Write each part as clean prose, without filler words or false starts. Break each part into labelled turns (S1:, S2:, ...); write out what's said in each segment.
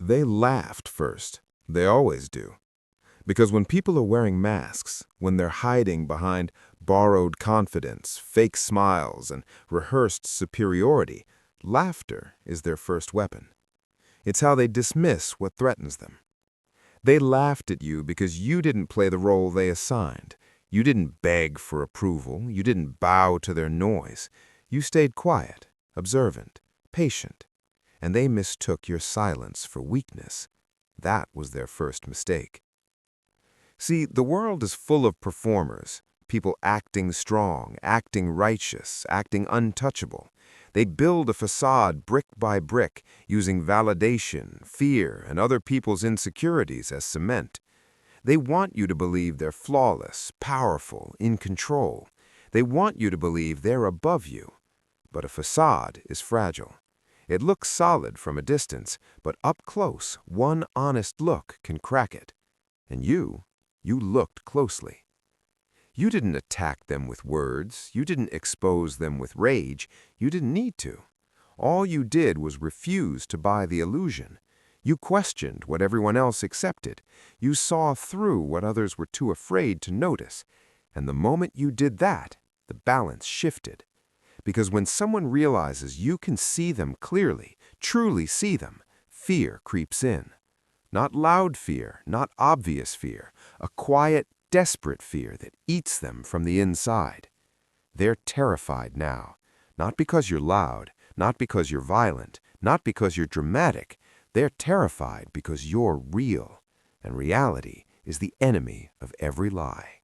S1: They laughed first. They always do. Because when people are wearing masks, when they're hiding behind borrowed confidence, fake smiles, and rehearsed superiority, laughter is their first weapon. It's how they dismiss what threatens them. They laughed at you because you didn't play the role they assigned. You didn't beg for approval. You didn't bow to their noise. You stayed quiet, observant, patient, and they mistook your silence for weakness. That was their first mistake. See, the world is full of performers, people acting strong, acting righteous, acting untouchable. They build a facade brick by brick, using validation, fear, and other people's insecurities as cement. They want you to believe they're flawless, powerful, in control. They want you to believe they're above you. But a facade is fragile. It looks solid from a distance, but up close, one honest look can crack it. And you looked closely. You didn't attack them with words. You didn't expose them with rage. You didn't need to. All you did was refuse to buy the illusion. You questioned what everyone else accepted. You saw through what others were too afraid to notice. And the moment you did that, the balance shifted. Because when someone realizes you can see them clearly, truly see them, fear creeps in. Not loud fear, not obvious fear, a quiet, desperate fear that eats them from the inside. They're terrified now, not because you're loud, not because you're violent, not because you're dramatic. They're terrified because you're real, and reality is the enemy of every lie.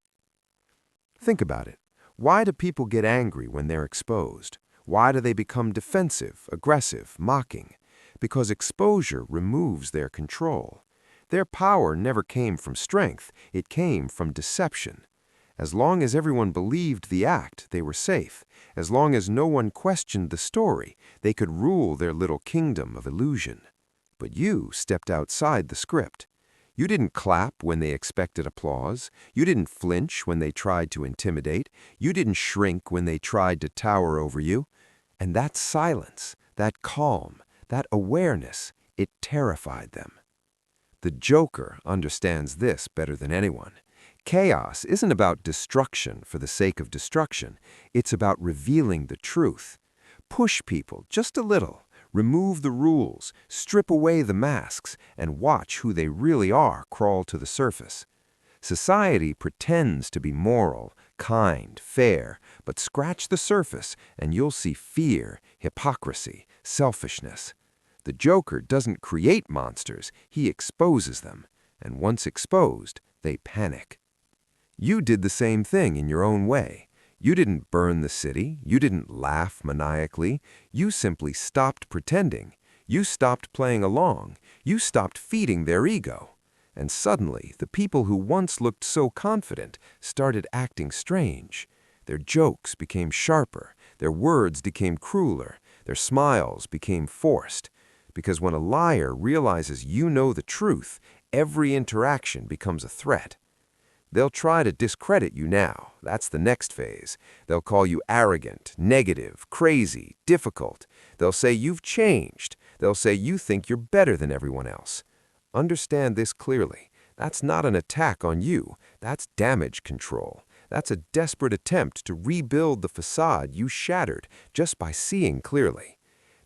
S1: Think about it. Why do people get angry when they're exposed? Why do they become defensive, aggressive, mocking? Because exposure removes their control. Their power never came from strength, it came from deception. As long as everyone believed the act, they were safe. As long as no one questioned the story, they could rule their little kingdom of illusion. But you stepped outside the script. You didn't clap when they expected applause. You didn't flinch when they tried to intimidate. You didn't shrink when they tried to tower over you. And that silence, that calm, that awareness, it terrified them. The Joker understands this better than anyone. Chaos isn't about destruction for the sake of destruction. It's about revealing the truth. Push people just a little. Remove the rules, strip away the masks, and watch who they really are crawl to the surface. Society pretends to be moral, kind, fair, but scratch the surface and you'll see fear, hypocrisy, selfishness. The Joker doesn't create monsters, he exposes them, and once exposed, they panic. You did the same thing in your own way. You didn't burn the city, you didn't laugh maniacally, you simply stopped pretending. You stopped playing along, you stopped feeding their ego. And suddenly, the people who once looked so confident started acting strange. Their jokes became sharper, their words became crueler, their smiles became forced. Because when a liar realizes you know the truth, every interaction becomes a threat. They'll try to discredit you now. That's the next phase. They'll call you arrogant, negative, crazy, difficult. They'll say you've changed. They'll say you think you're better than everyone else. Understand this clearly. That's not an attack on you. That's damage control. That's a desperate attempt to rebuild the facade you shattered just by seeing clearly.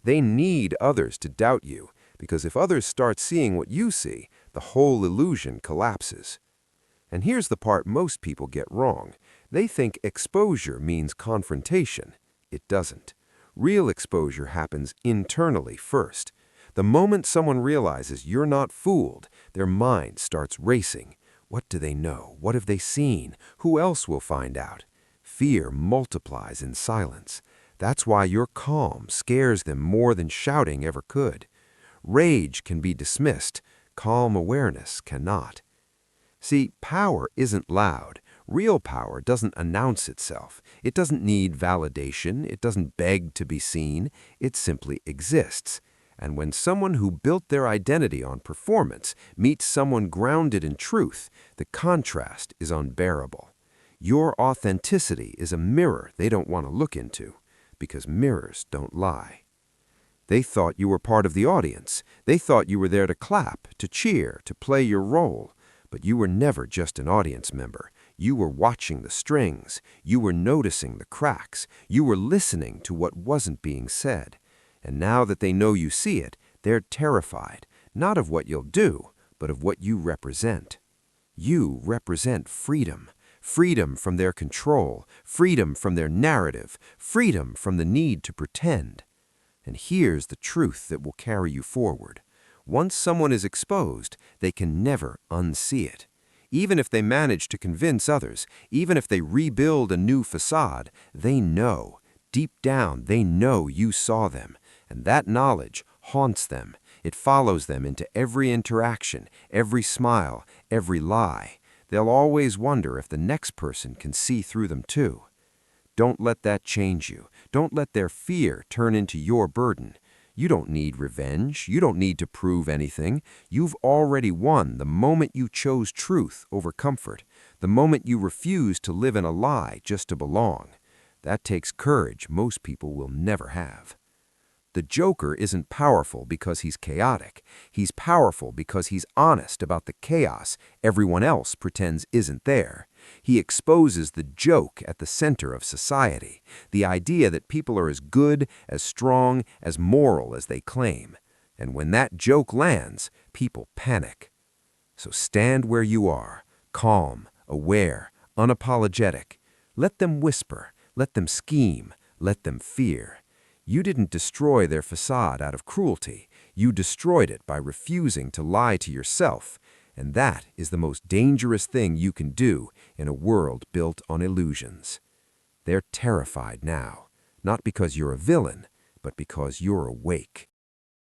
S1: They need others to doubt you, because if others start seeing what you see, the whole illusion collapses. And here's the part most people get wrong. They think exposure means confrontation. It doesn't. Real exposure happens internally first. The moment someone realizes you're not fooled, their mind starts racing. What do they know? What have they seen? Who else will find out? Fear multiplies in silence. That's why your calm scares them more than shouting ever could. Rage can be dismissed. Calm awareness cannot. See, power isn't loud. Real power doesn't announce itself. It doesn't need validation. It doesn't beg to be seen. It simply exists. And when someone who built their identity on performance meets someone grounded in truth, the contrast is unbearable. Your authenticity is a mirror they don't want to look into, because mirrors don't lie.
S2: They thought you were part of the audience. They thought you were there to clap, to cheer, to play your role. But you were never just an audience member. You were watching the strings. You were noticing the cracks. You were listening to what wasn't being said. And now that they know you see it, they're terrified, not of what you'll do, but of what you represent. You represent freedom. Freedom from their control, freedom from their narrative, freedom from the need to pretend. And here's the truth that will carry you forward. Once someone is exposed, they can never unsee it. Even if they manage to convince others, even if they rebuild a new facade, they know, deep down they know you saw them. And that knowledge haunts them. It follows them into every interaction, every smile, every lie. They'll always wonder if the next person can see through them too. Don't let that change you. Don't let their fear turn into your burden. You don't need revenge. You don't need to prove anything. You've already won the moment you chose truth over comfort, the moment you refused to live in a lie just to belong. That takes courage most people will never have. The Joker isn't powerful because he's chaotic. He's powerful because he's honest about the chaos everyone else pretends isn't there. He exposes the joke at the center of society, the idea that people are as good, as strong, as moral as they claim. And when that joke lands, people panic. So stand where you are, calm, aware, unapologetic. Let them whisper, let them scheme, let them fear. You didn't destroy their facade out of cruelty. You destroyed it by refusing to lie to yourself. And that is the most dangerous thing you can do in a world built on illusions. They're terrified now, not because you're a villain, but because you're awake.